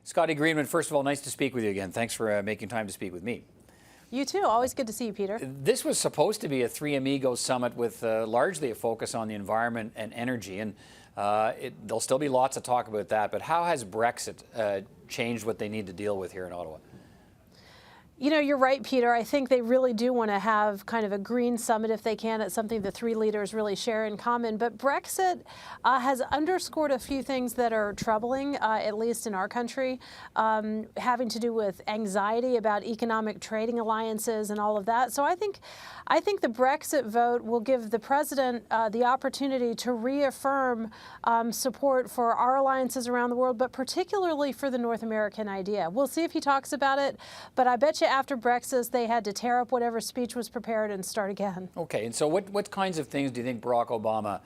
Scotty Greenwood, first of all, nice to speak with you again. Thanks for making time to speak with me. You too. Always good to see you, Peter. This was supposed to be a Three Amigos summit with largely a focus on the environment and energy, and there'll still be lots of talk about that. But how has Brexit changed what they need to deal with here in Ottawa? You know, you're right, Peter. I think they really do want to have kind of a green summit if they can. It's something the three leaders really share in common. But Brexit has underscored a few things that are troubling, at least in our country, having to do with anxiety about economic trading alliances and all of that. So I think the Brexit vote will give the president the opportunity to reaffirm support for our alliances around the world, but particularly for the North American idea. We'll see if he talks about it, but I bet you after Brexit, they had to tear up whatever speech was prepared and start again. Okay, and so what kinds of things do you think Barack Obama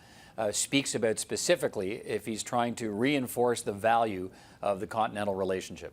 speaks about specifically if he's trying to reinforce the value of the continental relationship?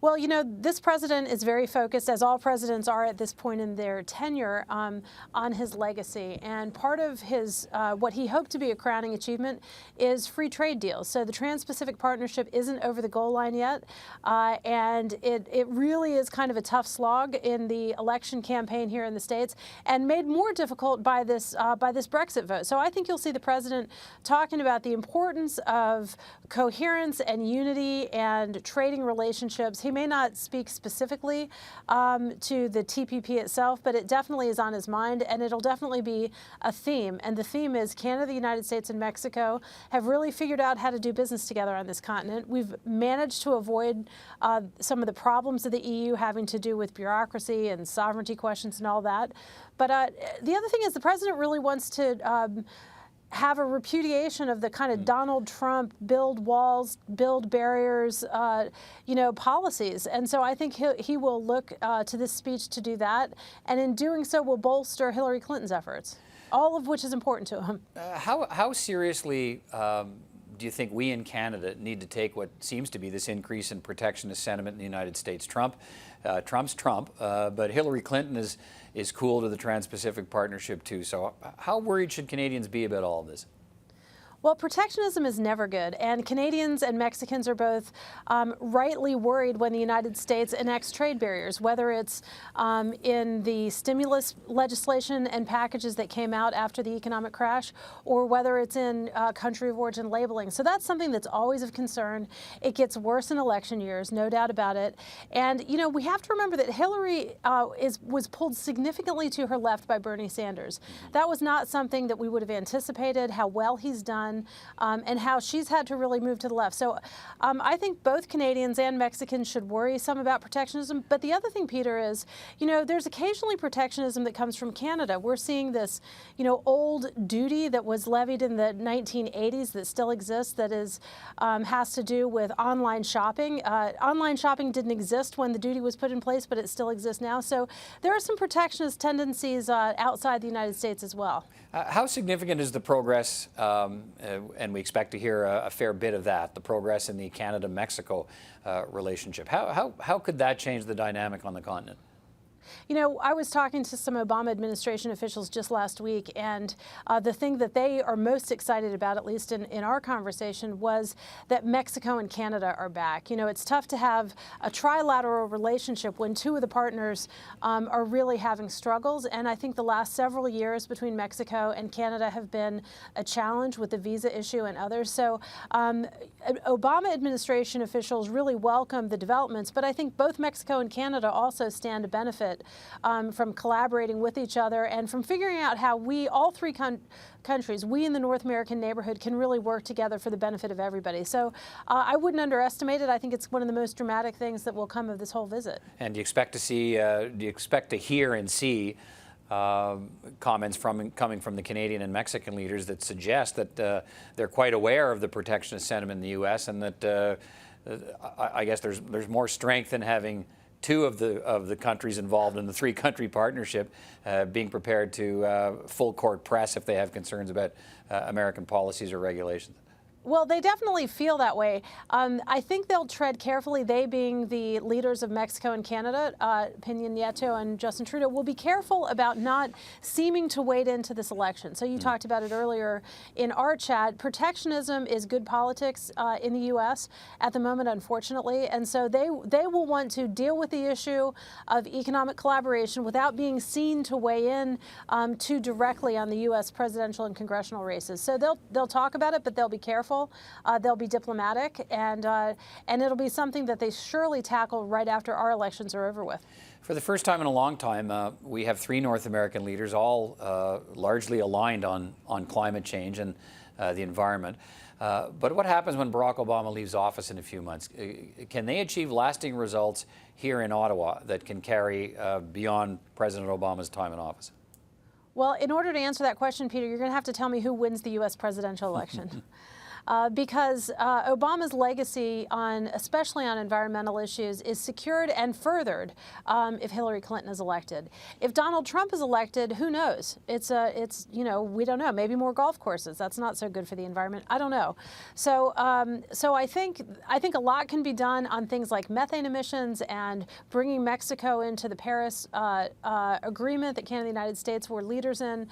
Well, you know, this president is very focused, as all presidents are at this point in their tenure, on his legacy. And part of his, what he hoped to be a crowning achievement is free trade deals. So the Trans-Pacific Partnership isn't over the goal line yet. And it really is kind of a tough slog in the election campaign here in the States, and made more difficult by this Brexit vote. So I think you'll see the president talking about the importance of coherence and unity and trading relationships. He may not speak specifically to the TPP itself, but it definitely is on his mind, and it'll definitely be a theme. And the theme is Canada, the United States, and Mexico have really figured out how to do business together on this continent. We've managed to avoid some of the problems of the EU having to do with bureaucracy and sovereignty questions and all that. But the other thing is the president really wants to have a repudiation of the kind of Donald Trump build walls, build barriers, policies. And so I think he will look to this speech to do that. And in doing so will bolster Hillary Clinton's efforts, all of which is important to him. How seriously do you think we in Canada need to take what seems to be this increase in protectionist sentiment in the United States? Trump's Trump, but Hillary Clinton is cool to the Trans-Pacific Partnership too. So how worried should Canadians be about all of this? Well, protectionism is never good, and Canadians and Mexicans are both rightly worried when the United States enacts trade barriers, whether it's in the stimulus legislation and packages that came out after the economic crash, or whether it's in country of origin labeling. So that's something that's always of concern. It gets worse in election years, no doubt about it. And, you know, we have to remember that Hillary was pulled significantly to her left by Bernie Sanders. That was not something that we would have anticipated, how well he's done. And how she's had to really move to the left. So I think both Canadians and Mexicans should worry some about protectionism. But the other thing, Peter, is, you know, there's occasionally protectionism that comes from Canada. We're seeing this, you know, old duty that was levied in the 1980s that still exists, that is has to do with online shopping. Online shopping didn't exist when the duty was put in place, but it still exists now. So there are some protectionist tendencies outside the United States as well. How significant is the progress, and we expect to hear a fair bit of that, the progress in the Canada-Mexico relationship? How could that change the dynamic on the continent? You know, I was talking to some Obama administration officials just last week, and the thing that they are most excited about, at least in our conversation, was that Mexico and Canada are back. You know, it's tough to have a trilateral relationship when two of the partners are really having struggles, and I think the last several years between Mexico and Canada have been a challenge with the visa issue and others. So Obama administration officials really welcome the developments, but I think both Mexico and Canada also stand to benefit from collaborating with each other and from figuring out how we, all three countries, we in the North American neighborhood, can really work together for the benefit of everybody. So I wouldn't underestimate it. I think it's one of the most dramatic things that will come of this whole visit. And do you expect to see, do you expect to hear and see comments coming from the Canadian and Mexican leaders that suggest that they're quite aware of the protectionist sentiment in the U.S. and that I guess there's more strength in having two of the countries involved in the three-country partnership being prepared to full court press if they have concerns about American policies or regulations? Well, they definitely feel that way. I think they'll tread carefully, they being the leaders of Mexico and Canada, Peña Nieto and Justin Trudeau, will be careful about not seeming to wade into this election. So you talked about it earlier in our chat. Protectionism is good politics in the U.S. at the moment, unfortunately. And so they will want to deal with the issue of economic collaboration without being seen to weigh in too directly on the U.S. presidential and congressional races. So they'll talk about it, but they'll be careful. They'll be diplomatic, and it'll be something that they surely tackle right after our elections are over with. For the first time in a long time, we have 3 North American leaders, all largely aligned on climate change and the environment. But what happens when Barack Obama leaves office in a few months? Can they achieve lasting results here in Ottawa that can carry beyond President Obama's time in office? Well, in order to answer that question, Peter, you're going to have to tell me who wins the U.S. presidential election. Because Obama's legacy, especially on environmental issues, is secured and furthered if Hillary Clinton is elected. If Donald Trump is elected, who knows? It's we don't know. Maybe more golf courses. That's not so good for the environment. I don't know. So I think a lot can be done on things like methane emissions and bringing Mexico into the Paris agreement that Canada and the United States were leaders in.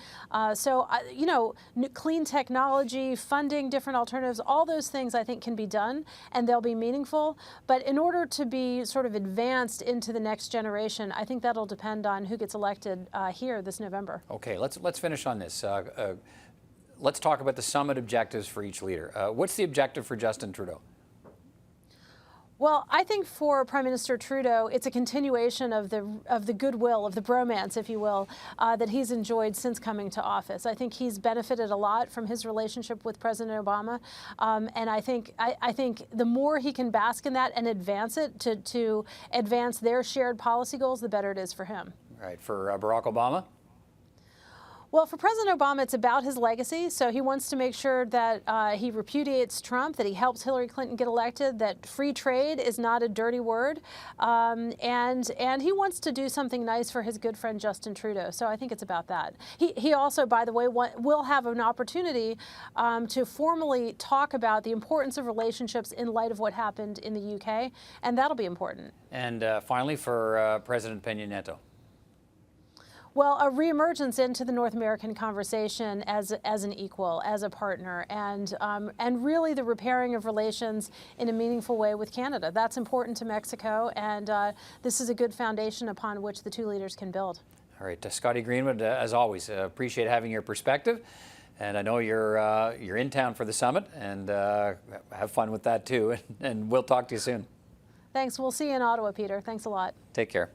Clean technology, funding different alternatives. All those things I think can be done, and they'll be meaningful. But in order to be sort of advanced into the next generation, I think that'll depend on who gets elected here this November. Okay, let's finish on this. Let's talk about the summit objectives for each leader. What's the objective for Justin Trudeau? Well, I think for Prime Minister Trudeau, it's a continuation of the goodwill, of the bromance, if you will, that he's enjoyed since coming to office. I think he's benefited a lot from his relationship with President Obama, and I think the more he can bask in that and advance it to advance their shared policy goals, the better it is for him. All right, for Barack Obama? Well, for President Obama, it's about his legacy. So he wants to make sure that he repudiates Trump, that he helps Hillary Clinton get elected, that free trade is not a dirty word, and he wants to do something nice for his good friend Justin Trudeau. So I think it's about that. He also, by the way, will have an opportunity to formally talk about the importance of relationships in light of what happened in the UK, and that'll be important. And finally, for President Peña Nieto. Well, a reemergence into the North American conversation as an equal, as a partner, and really the repairing of relations in a meaningful way with Canada. That's important to Mexico, and this is a good foundation upon which the two leaders can build. All right, Scotty Greenwood, as always, appreciate having your perspective, and I know you're in town for the summit, and have fun with that too. And we'll talk to you soon. Thanks. We'll see you in Ottawa, Peter. Thanks a lot. Take care.